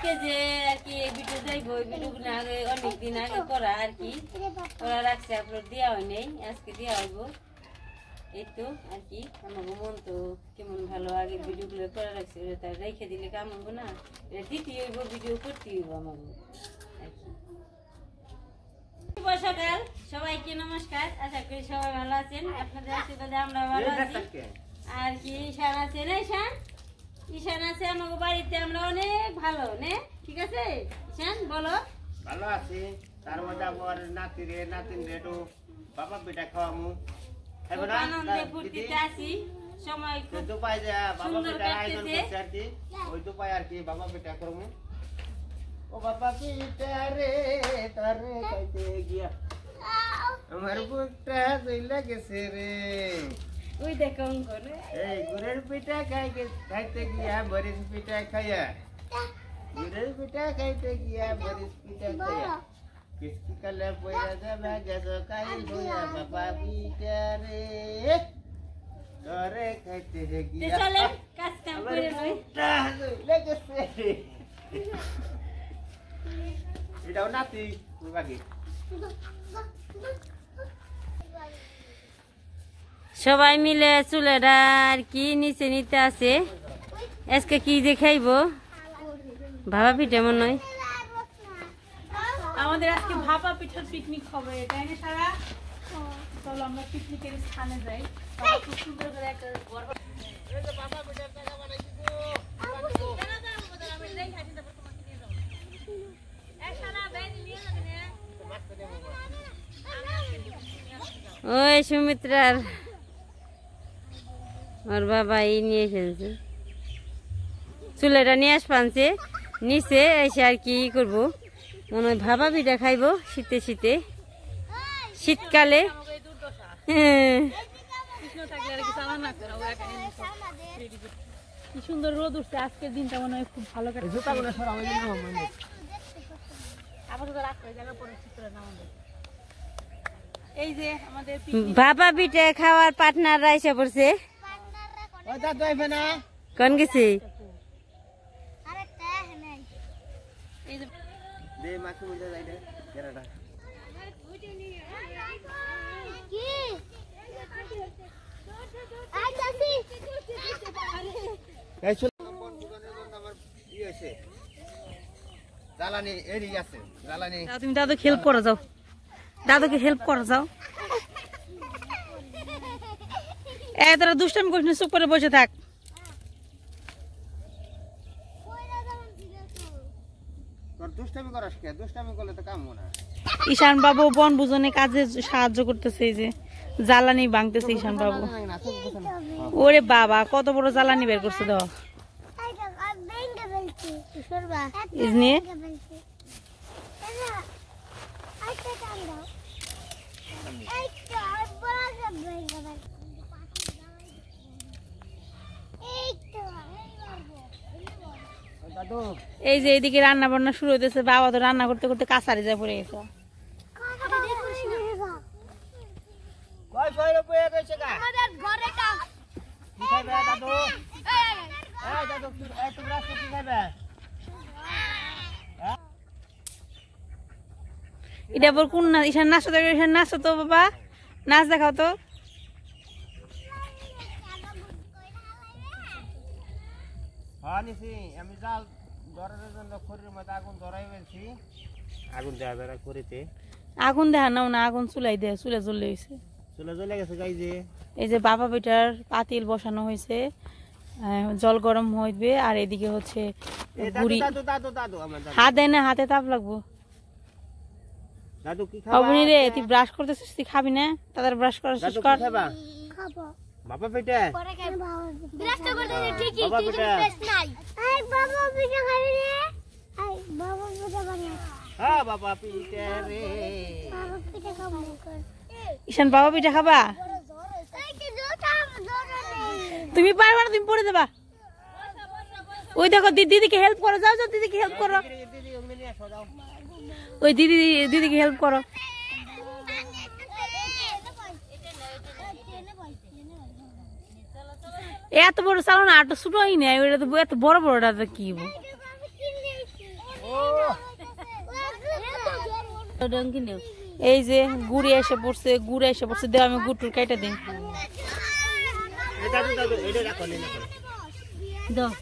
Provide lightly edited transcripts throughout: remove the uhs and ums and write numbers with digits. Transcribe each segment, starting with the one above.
আজকে যে আর কি ভিডিও যাইব ভিডিওগুলো আগে অনেকদিন আগে করা আর কি করা রাখছে আপলোড দেওয়া হয় নাই আজকে দেওয়া হইব এই তো আর কি আমার মন তো কেমন ভালো আগে ভিডিওগুলো করা রাখছে ওটা রেখে দিলে কাম হবো না এটা দিতে হইব ভিডিও করতে হইব আমার আর কি শুভ সকাল সবাইকে নমস্কার আশা করি সবাই ভালো আছেন আপনাদের আশীর্বাদে আমরা ভালো আছি আর কি ঈশান আছে না ঈশান আছে আমাদের বাড়িতে আমরা অনেক ভালো নে ঠিক আছে ঈশান বলো ভালো আছি তার মধ্যে আমার নাতিন রেডো বাবা বেটা খাওয়ামু খুব আনন্দে ফুর্তিতে আছি সময় খুব দুপাই যা বাবা বেটা আয়োজন করছে আর কি ওই দুপাই আর কি বাবা বেটা করমু ও বাবা বেটা রে তারে খাইতে গিয়া আমার বুকটা জইলা গেছে রে ওই দেখো করে এই গুড়ের পিঠা খাইতে গিয়া বরিস পিঠা খাইয়া গুড়ের পিঠা খাইতে গিয়া বরিস পিঠা খাইয়া কিসকি কালে পয়রা যাবে গেছো কাইল হইয়া বাবা পিঠা রে তোরে খাইতে গিয়া চলে কাজ কাম করে লই লেগেছে এটাও নাতি বাকি সবাই মিলে চুলেটা আর কি নিচে নিতে আছে আজকে কি দেখাইব ভাবা পিঠা মনে হয় আমাদের আজকে ভাপা পিঠার পিকনিক হবে তাই না সারা চলো আমরা পিকনিকের স্থানে যাই খুব সুন্দর করে একটা ওই সুমিত্রার ওর বাবা এই নিয়ে এসেছে চুলেটা নিয়ে আসপানছে নিচে এসে আর কি করবো মনে হয় ভাবা পিঠা খাইবো শীতে শীতে শীতকালে কি সুন্দর রোদ উঠছে আজকের দিনটা মনে হয় খুব ভালো কাটছে এই যে আমাদের ভাপা পিঠা খাওয়ার পার্টনাররা এসে পড়ছে কোন গেছি তুমি দাদুকে হেল্প করে যাও দাদুকে হেল্প করে যাও তোরা দুষ্টামি করিস না চুপ করে বসে থাক ঈশান বাবু বনভোজনে কাজে সাহায্য করতেছে এই যে জ্বালানি ভাঙতেছে ঈশান বাবু ওরে বাবা কত বড় জ্বালানি বের করছে দাও এই যে এইদিকে রান্না বান্না শুরু হইতেছে বাবা তো রান্না করতে করতে কাছারি যায় পড়ে গেছে এটা বল কোন না ঈশান নাচো তো ঈশান নাচো তো বাবা নাচ দেখাও তো আমি জাল ধরার জন্য খড়ির মধ্যে আগুন ধরাই ফেলছি আগুন দেওয়া বেড়া করিতে আগুন দেখা নাও না আগুন চুলাই দেয় চুলে জ্বলে গেছে চলে চলে গেছে গাই যে এই যে বাবা বেটার পাতিল বসানো হয়েছে জল গরম হইবে আর এদিকে হচ্ছে বুড়ি হাত দেয় না হাতে তাপ লাগবো দাদু কি খাবি রে তুই ব্রাশ করতেছিস তুই খাবি না তাদের ব্রাশ করা শেষ কর খাবো বাবা বেটা ব্রাশ তো করতে ঠিকই কিন্তু বেশ নাই এই বাবা পিঠা খাবি রে এই বাবা পিঠা বানিয়ে হ্যাঁ বাবা পিঠা রে বাবা পিঠা খাবো ঈশান বাবা পিঠা খাবা তুমি পারবা না তুমি পড়ে দেবা ওই দেখো দিদিকে হেল্প করো যাও যাও দিদিকে হেল্প করো ওই দিদিকে হেল্প করো এত বড় চালানো আটো ছোট হয় না এত বড় বড়টা কি এই যে গুড়ি এসে পড়ছে, গুড় এসে পড়ছে, দেও আমি গুড় টুর কেটে দিই।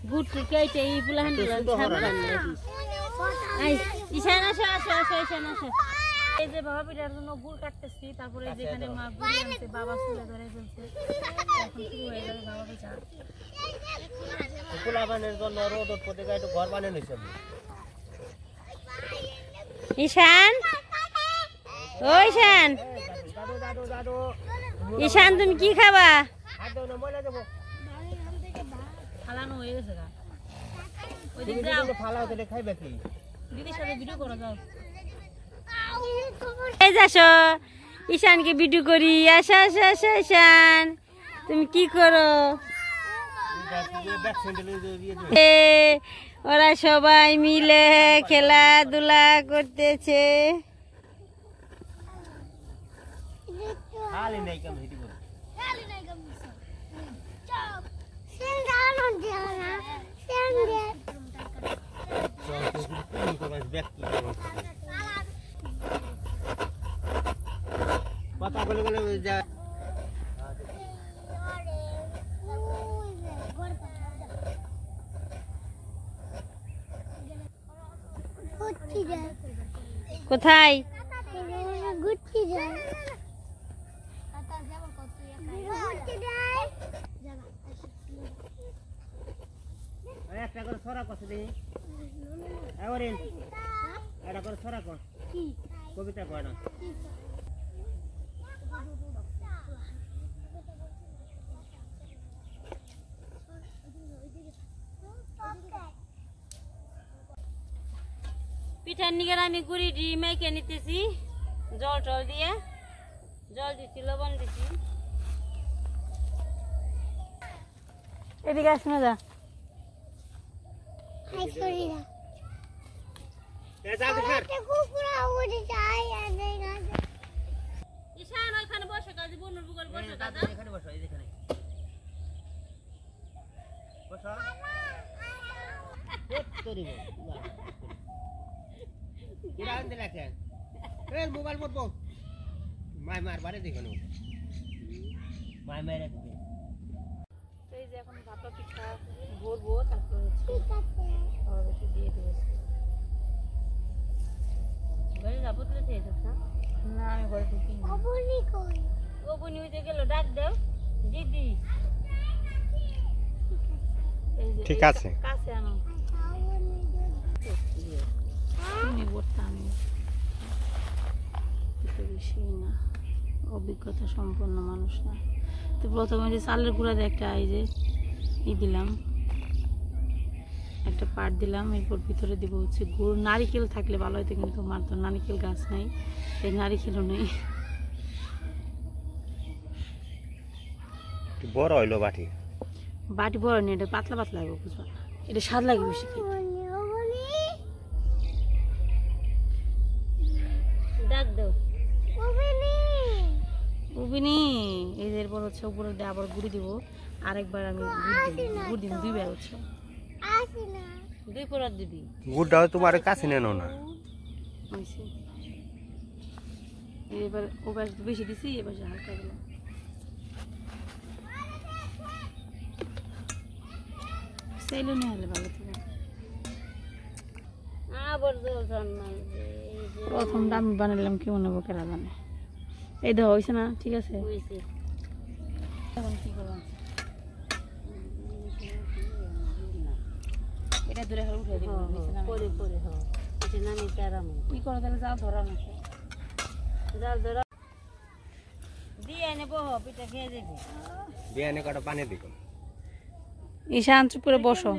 গুড় টুর কেটে এই বুলাহান ঈশান আসো আসো আসো ঈশান আসো। এই যে বাবা পিঠার জন্য গুড় কাটতেছি, তারপরে যেখানে মা গুড়ি আনছে বাবা চুলে ধরে ফেলছে, এখন শুরু হয়ে যাবে বাবা পিঠা। পোলাপানের জন্য রোদ উৎপত্তি একটু ঘর বানিয়ে নিয়েছে। ঈশান, ও ঈশান, ঈশান তুমি কি খাবা? ফালানো হয়ে গেছে গা। ওই দিক যাও, ফালাও তাহলে খাইবে কি? দিদির সাথে ভিডিও করো যাও। এই যাসো ঈশানকে ভিডিও করি। আসো আসো আসো ঈশান, তুমি কি করো? ওরা সবাই মিলে খেলাধুলা করতেছে। কথা বলে গেলে কোথায়? একটা করে ছড়া কষে দিই। এটা করে ছড়া কর, কবিতা কয় না। পিঠার নিগার আমি গুড়ি দিয়ে মেখে নিতেছি, জল টল দিয়ে, জল দিচ্ছি, লবণ দিচ্ছি। এদিকে আসো না, যা। ঈশান ওইখানে বসে কাজে বনুর বুগল বসে কাজে। এখানে বসো, এখানে বসো। তোরি বল কিরা আনতে রাখেন? এই মোবাইল মতবো মাই মার বারে দেখো না, মাই মাইরা দিবে। এই যে এখন ভাপা পিঠা ভরবো, তারপরে একটু দিয়ে দেবো। ঘরে যাবো তুলে খেয়ে যাস না? না আমি ঘরে ঢুকি না। ও বনি উঠে গেল, ডাক দেও দিদি। ঠিক আছে, কাছে আনো। আমি বেশি না, অভিজ্ঞতা সম্পন্ন মানুষ না। তো প্রথমে যে চালের গুঁড়া একটা এই যে দিলাম, একটা পাট দিলাম, এরপর ভিতরে দিব হচ্ছে গুড়। নারিকেল থাকলে ভালো হতো, কিন্তু আমার তো নারিকেল গাছ নাই, এই নারিকেলও নেই। বড় হইলো বাটি, বাটি বড় নেই, এটা পাতলা পাতলা লাগবে, বুঝবা, এটা স্বাদ লাগে বেশি খেতে। ডাক দেও উবিনি। এই যে এরপর হচ্ছে উপরে দিয়ে আবার গুঁড়ি দিব, আরেকবার আমি গুড় দিব, দুইবার হচ্ছে দুই পরাত দিবি। গুড়টাও তোমার কাছে নেনো না। এবার ওবার বেশি দিছি, এবার হালকা দিলাম। সেলুন হলে ভালো থেকে। আবার জল সম্মান প্রথমটা আমি বানালাম, কেমন হবো কেরা জানে। এই দেখো হয়েছে না? ঠিক আছে, হয়েছে। এখন কি করবো? এটা দূরে উঠে দিব, পরে পরে এটা নামি তারাম কি করে তাহলে যাও ধরা না, জাল ধরা দিয়ে এনে বহ, পিঠা খেয়ে যাবে। দিয়ে এনে কটা পানি দিব। ঈশান চুপ করে বসো।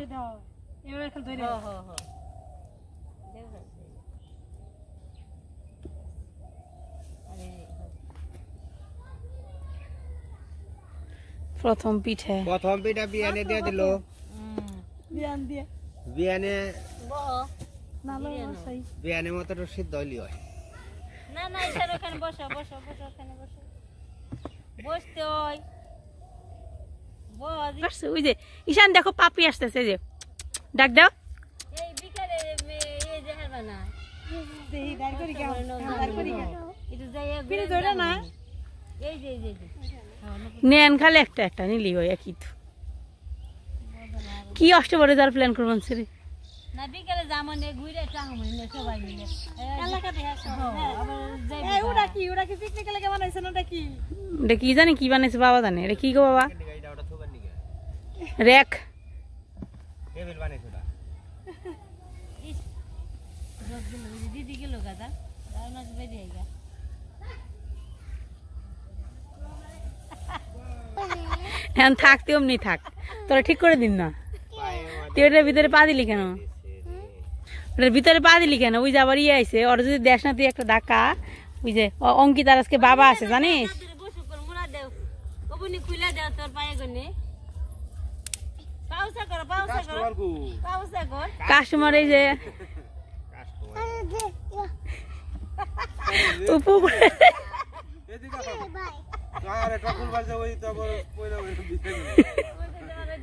প্রথম পিঠে, প্রথম পিঠা বিয়ানে দিয়ে দিল। বিয়ানে বিয়ানে মতো সিদ্ধ হইলি হয় না। না ঈশান ওখানে বসো, বসো বসো, ওখানে বসো, বসতে হয়। ওই যে ঈশান দেখো পাপি আসতেছে, যে ডাক দাও। এই বিকালে এই যে হারবা না দেহি দাঁড় করি কেউ দাঁড় করি একটু যাইয়া ফিরে ধরে না এই যে নেন খালি একটা একটা নিলি হয় একই তো কি অষ্টবরে যার প্ল্যান করবেন সেরে না বিকেলে জামনে ঘুরে চাহমনে সবাই মিলে এলাকা দেখে আবার যাই এই ওটা কি পিকনিক লাগে বানাইছেন ওটা কি জানি কি বানাইছে বাবা জানে এটা কি গো বাবা রেক টেবিল বানাইছো না দিদি গেল গাদা রাউনাজ বেরিয়ে আইগা এখন থাকতে অমনি থাক তোরা ঠিক করে দিন না তুই ওটার ভিতরে পা দিলি কেন ওটার ভিতরে পা দিলি কেন ওই যে আবার ইয়ে আইসে ওরা যদি দেখ না তুই একটা ধাক্কা ওই যে অঙ্কিতার আজকে বাবা আছে জানিস বসু কর মুড়া দেও ওবনি খুলে দাও তোর পায়ে গনে পাউসা কর কাস্টমার এই যে উপরে এদিকে আরে টকুল বাজে ওই তো পয়লা ওই বিছাই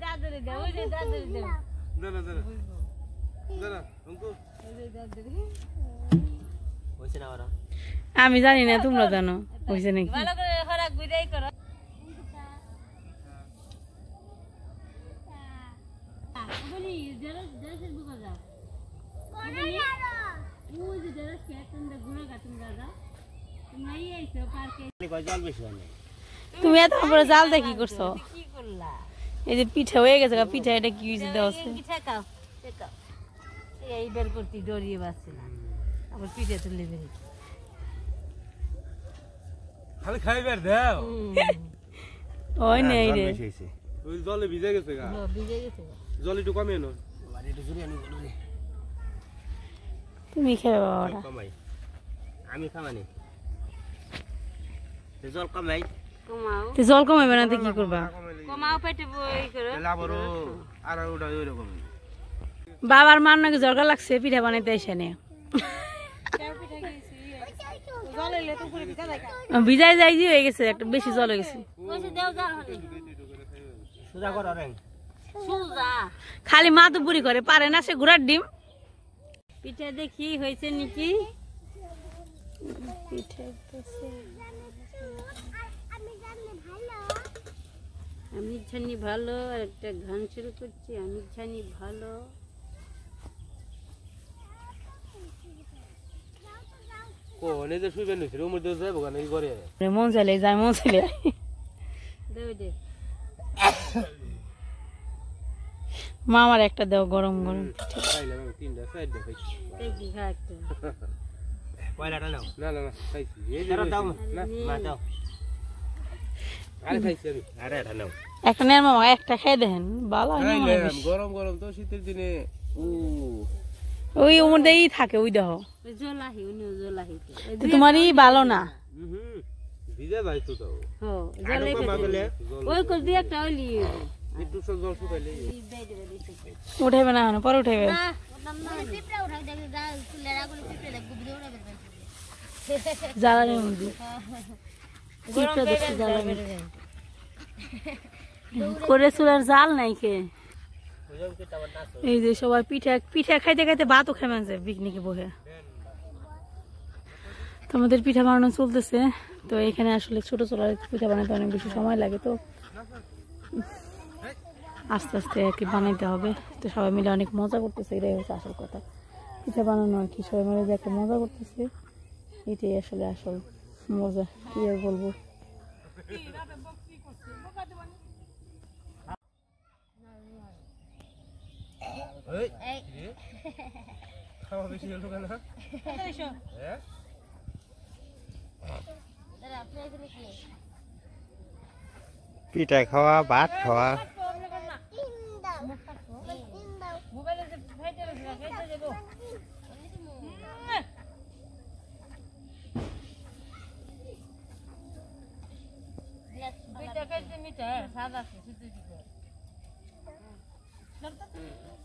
দাদরে দেও ওই যে দাদরে দেও দাদা অঙ্কু হইছে না ওরা আমি জানি না তোমরা জানো হইছে নাকি ভালো করে হরাক বিদায় করো বলি জরা বুকা যাও ওই যে জরা তোমরা ঘুরে গা তোমরা যাও তোমরা এই আইছো পার্কে জল বেশি হয় না তুমি এত বড় জাল দিয়ে কি করছো কি করলা এই যে পিঠা হয়ে গেছে পিঠা এটা কি হইছে দেওয়া আছে পিঠা খাও এই বের করতে ডরিয়ে বাসছে না আবার পিঠা তুলে বের খালি খাইবার দাও ওই নেই রে ওই জলে ভিজে গেছে গা ভিজে গেছে জল একটু কমে নো বাড়ি একটু জুড়ে আনি বলুনি তুমি খেয়ে বাবা ওটা কমাই আমি খামানি জল কমাই কমাও তো জল কমাইবে না তো কি করবা কমাও পেটে বই করো লাবরো আর ওটা ওইরকম বাবার মান নাকি জরকা লাগছে পিঠা বানাইতে এসে নে ভিজাই যাই যে হয়ে গেছে একটা বেশি জল হয়ে গেছে কইছে দেও যা হলে সুজা কর রে সুজা খালি মা তো বুড়ি করে পারে না সে ঘোড়ার ডিম পিঠা দেখি হয়েছে নাকি আমি ছানি ভালো আর একটা গান শুরু করছি আমি ছানি ভালো কোনে যে শুইবেন নিছে ওর মধ্যে যাবো কেন এই করে মন চাইলে যায় মন চাইলে দেও দে মা আমার একটা দাও গরম গরম খাইলাম তিনটা চারটা খাইছি দেখি খা একটা পয়লাটা নাও না খাইছি এই যে দাও না মা দাও আরে খাইছি আমি আরে এটা নাও একটা নেন মামা একটা খেয়ে দেখেন ভালো হয় না গরম গরম তো শীতের দিনে ওই মধ্যেই থাকে ওই দেহ জলাহি উনি জলাহি তো তোমারই ভালো না ভিজে যাইতো তো হো জলে ওই কর দি একটা ওলি একটু জল শুকাইলে উঠাইবে না পরে উঠাইবে না পিপড়া উঠাই দেখি গা ফুলেরা গুলো পিপড়া দেখ গুবি দৌড়া বের জ্বালানি মধ্যে পিঠা দেখছি জ্বালানি করে চুলার জাল নাই কে এই যে সবাই পিঠা পিঠা খাইতে খাইতে ভাতও খেয়ে মানছে পিকনিকে বসে তো আমাদের পিঠা বানানো চলতেছে তো এখানে আসলে ছোট চুলার পিঠা বানাতে অনেক বেশি সময় লাগে তো আস্তে আস্তে আর কি বানাইতে হবে তো সবাই মিলে অনেক মজা করতেছে এটাই হচ্ছে আসল কথা পিঠা বানানো আর কি সবাই মিলে যে একটা মজা করতেছে এটাই আসলে আসল মজা কি আর বলবো খাওয়া বেশি হলো কেন পিঠা খাওয়া ভাত খাওয়া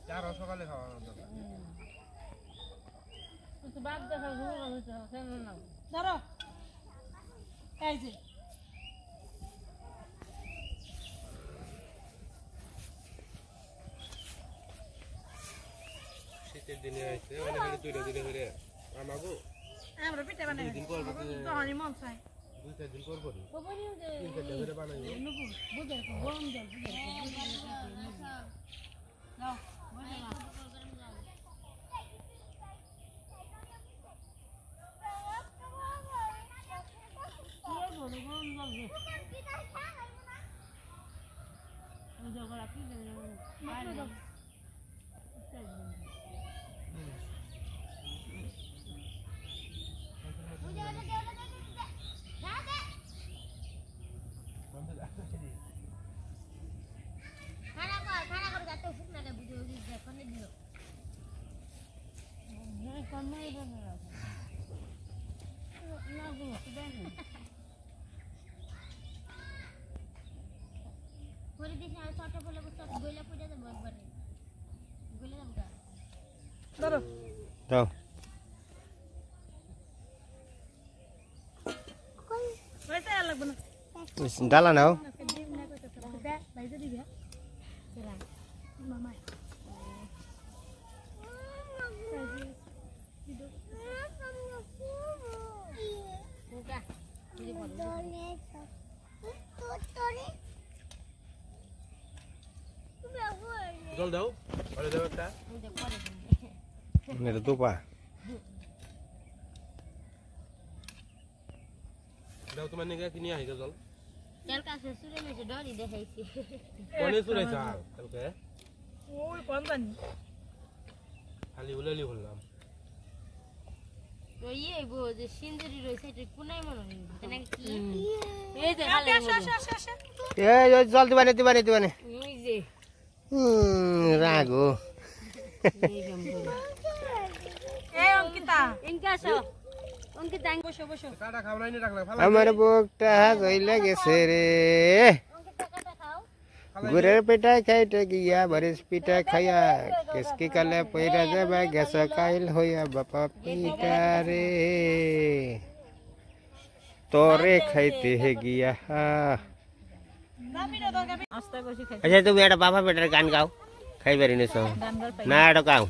চারো সকালে খাওয়া ধরো এই যে শীতের দিনে আছে অনেক দুইটা দিনে করে আমাগো আমরা পিঠা বানাই দিন করব তো হানি মন চাই 2-4 দিন করব নি বাবানি যে 3-4 দিন বানাইবো নুপুর বুঝে গরম জল নাও বুঝে না খানা করে যাতে শুকনা না বুঝে বুঝে দেখনে দিও না কমাই দেবে না গো দেন করে দিছ আর ছোট বলে বসে গইলা পড়ে যাবে একবারে গইলা যাবে ধরো দাও কইতে লাগবে না ডালা নাও বাইরে দিবি মামা জল দাও আরে দাও একটা এটা তোপা দাও তোমার নিগা কিনি আই জল তেল কাছে সুরে মেছে ডরি দেখাইছি কোনে সুরে চা কালকে ওই কোন জানি খালি উলালি হলাম তো ইয়ে গো যে সিন্দুরি রইছে এটা কোনাই মনে হয় নাকি কি এই যে খালি এই জল দিবানে ওই যে রাগো এই অঙ্কিতা ইনকাসো অঙ্কিতা বসো বসো কাটা খাওলাই নি রাখলা আমার বুকটা গইলা গেছে রে অঙ্কিতা কাটা খাও গুড়ের পিঠা খাইতে গিয়া বরিস পিঠা খাইয়া কিসকি কালে পয়রা যাবা গেছ কাইল হইয়া বাপা পিঠা রে তোরে খাইতে হে গিয়া আস্তে বসে খাই আচ্ছা তুমি একটা বাবা বেটার গান গাও খাইবারি নিছো না এটা গাও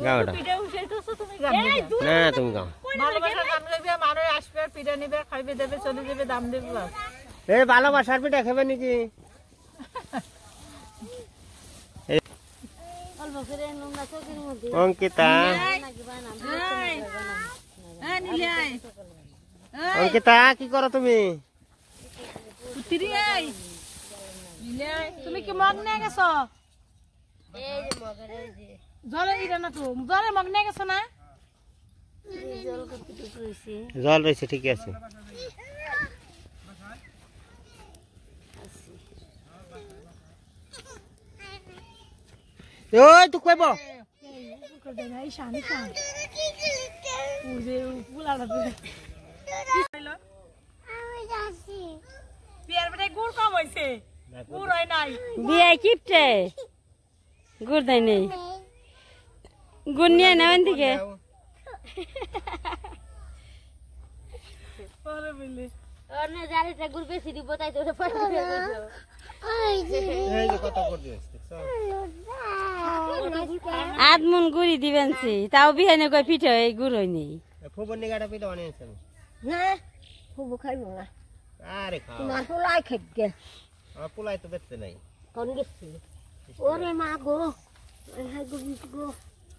গাও এটা পিঠা উঠাইতেছো তুমি গান না তুমি গাও ভালোবাসার গান গাইবে মানুষ আসবে পিঠা নিবে খাইবে দেবে চলে যাবে দাম দেবে বাস এই ভালোবাসার পিঠা খাবে নাকি অল্প করে নোংরা চোখের মধ্যে অঙ্কিতা নাকি বানাম হ্যাঁ নিলে আয় অঙ্কিতা কি করো তুমি উঠিরি আয় নিলে আয় তুমি কি মগ নিয়ে গেছো এই যে মগের এই যে জলে দিলে না তো জলে মগ নিয়ে গেছো না জল কতটুকু হইছে জল রয়েছে ঠিক আছে ওই তুই কইব এই শানি শান উজে পুলাড়া আমি যাচ্ছি বিয়ার বেটায় গুড় কম হয়েছে গুড় হয় নাই বিয়ে কিপটে গুড় দেয় নেই গুড় নিয়ে নেবেন থেকে পরে বললে অন্য জারিটা গুড় বেশি দিব তাই তো পয়সা দিয়ে দিছো এই যে কত করে দিস আধ মন গুড়ি দিবেন সে তাও বিয়ে নে কয় পিঠে এই গুড় হয় নেই ফুবন নিগাটা পিঠা বানিয়েছেন না খুব খাইবো না আরে খাও তোমার পোলাই খাইবে আমার পোলাই তো বেচতে নাই কোন গেছি ওরে মা গো হাই গো গো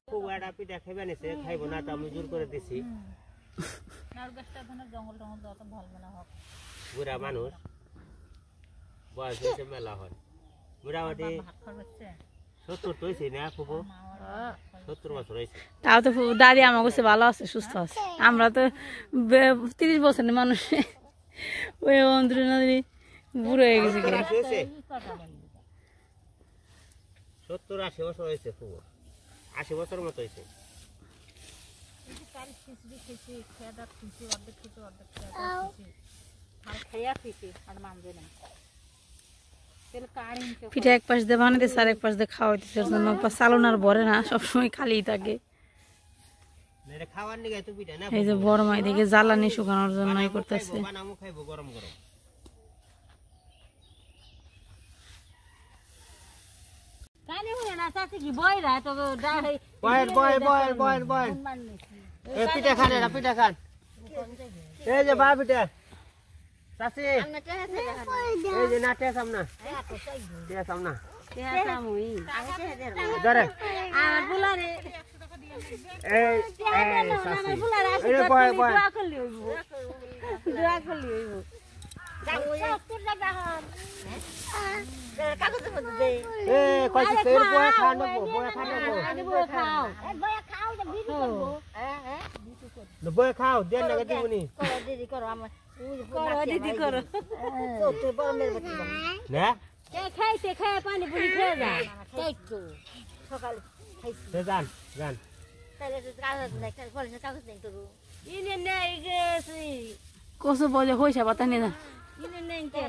ফুবাটা পিঠা খাইবে নিছে খাইবো না তো আমি জোর করে দিছি নার গাছটা ধরে জঙ্গল টঙ্গল যত ভালো না হোক বুড়া মানুষ বয়স হয়েছে মেলা হয় মোটামুটি ভাত খাচ্ছে 70 তো হয়েছে না ফুবো 70 বছর হয়েছে তাও তো দাদি আমার কাছে ভালো আছে সুস্থ আছে আমরা তো 30 বছরের মানুষ ওই অন্ধ্র নদী বুড়ো হয়ে গেছে 70-80 বছর হয়েছে ফুবো 80 বছর মতো হয়েছে পিঠা এক পাশ দিয়ে বানাইতেছে আর এক পাশ দিয়ে খাওয়াইতেছে চালনার ভরে না সবসময় খালি থাকে খাওয়ার নিগে তো পিঠা না এই যে বড় মাই দিকে জ্বালানি শুকানোর জন্য করতেছে বানামু খাইবো গরম গরম কানে হয়ে না চাচি কি বইরা তো বয় এই পিঠা খান এরা পিঠা খান এই যে বা পিঠা চাচি এই যে না টেসাম না তেহাসামুই ধরে আর বুলারে এই চাচি এই বয় দোয়া করলি হইব এই কইছে তের বয় খান নেবো খাও বয় খাও দেন না দিবনি দিদি করো না খাইতে খায় পানি পুরি খেয়ে যা যান ইনে নেই গেছি কসু বলে হইছে পাতা নিয়ে যা ইনে নেই কে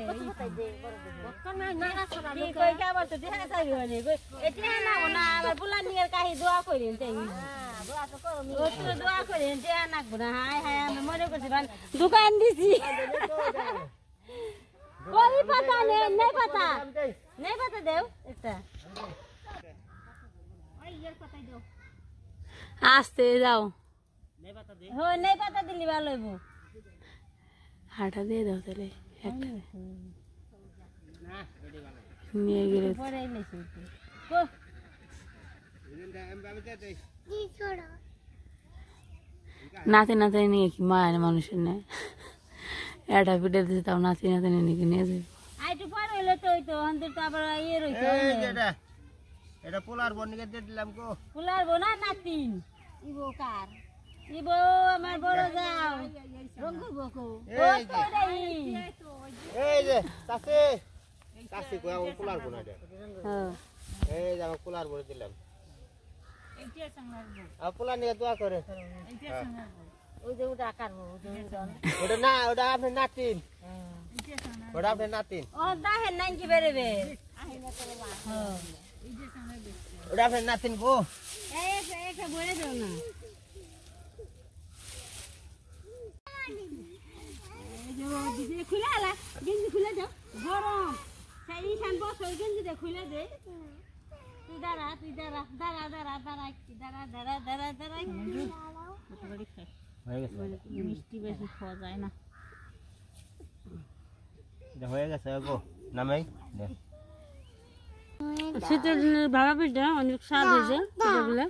কি কই কাবার তো দেখা যাবে মানে এটা না না আমার বুলা নিয়ে কাহি দোয়া করেন তাই ও তো দোয়া করেন যে না গুনা হায় হায় আমি মনে করছি দোকান দিছি ওই পাতা নেই পাতা দেও একটা আস্তে যাও হয় নেই পাতা দিলি ভালো হইব হাঁটা দিয়ে দাও তাহলে একটা নিয়ে গেলে পরে এনেছি নাতে নাতে নিয়ে কি মায়ের মানুষের নেয় এটা পিঠে দিতে তাও নাতি নাতে নিয়ে নিয়ে যাবে আইটু পরে হইলে তো হইতো অন্তর তো আবার ইয়ে রইতো এটা পোলার বনিকে দিয়ে দিলাম গো ফুলার বোনা নাতিন ইবো কার ইবো আমার বড় যাও রঙ্গু বকো এই যে চাচি কই আমার পোলার বনা দে হ্যাঁ এই যে আমার পোলার বনে দিলাম আর পোলার নিয়ে দোয়া করে ওই যে ওটা কাটবো ওটা না ওটা আপনার নাতিন ওটা আপনার নাতিন ও দাহেন নাই কি বেরেবে ওটা আপনার নাতিন গো একটা বলে দাও না খুলে আলা গেঞ্জি খুলে দাও গরম সেই খান বস ওই গেঞ্জিটা খুলে দে তুই দাঁড়া হয়ে গেছে মিষ্টি বেশি খাওয়া যায় না হয়ে গেছে গো নামাই দে শীতের দিনের ভাড়া পিঠা অনেক স্বাদ হয়েছে পিঠাগুলো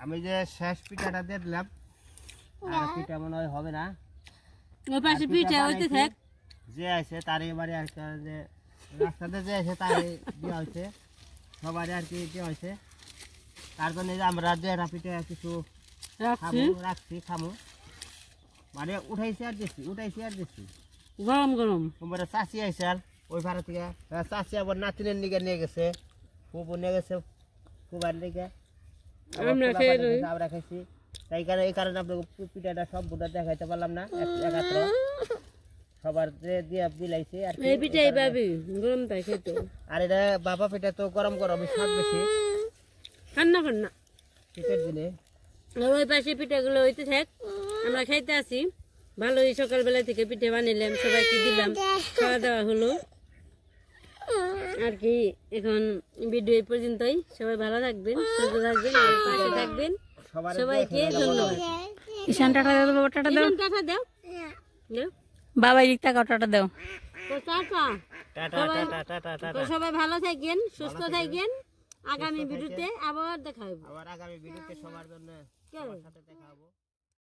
আমি যে শেষ পিঠাটা দিয়ে দিলাম আর পিঠা মনে হয় হবে না ওই পাশে পিঠা হইতে থাক যে আছে তার এবারে আর কি যে রাস্তাতে যে আছে তারে দেওয়া হয়েছে সবারই আর কি দেওয়া হয়েছে তার জন্য যে আমরা যে পিঠা কিছু রাখছি খামু মানে উঠাইছি আর দিচ্ছি গরম গরম তোমার চাষি আইসে আর ওই ভাড়া থেকে চাষি আবার নাতিনের নিকে নিয়ে গেছে ফুপু নিয়ে গেছে ফুবার নিকে আমরা খাইছি তাই কারণে এই কারণে আপনাকে পিঠাটা সব বুটা দেখাইতে পারলাম না একাত্র সবার দিয়ে বিলাইছে আর এই পিঠাই পাবি গরম তাই খেতে আর এটা বাবা পিঠা তো গরম স্বাদ বেশি ঠান্ডা শীতের দিনে ওই পাশে পিঠাগুলো হইতে থাক আমরা খাইতে আসি ভালোই সকালবেলা থেকে পিঠে বানাইলাম সবাইকে দিলাম খাওয়া দাওয়া হলো আর কি এখন ভিডিও এই পর্যন্তই সবাই ভালো থাকবেন সুস্থ থাকবেন আর পাশে থাকবেন সবাইকে ধন্যবাদ ঈশান টাটা দাও বাবা টাটা দাও টাটা দাও বাবা এই টাকা টাটা দাও তো টাটা টাটা সবাই ভালো থাকেন সুস্থ থাকেন আগামী ভিডিওতে আবার দেখা হবে আবার আগামী ভিডিওতে সবার জন্য সবার সাথে দেখা হবে।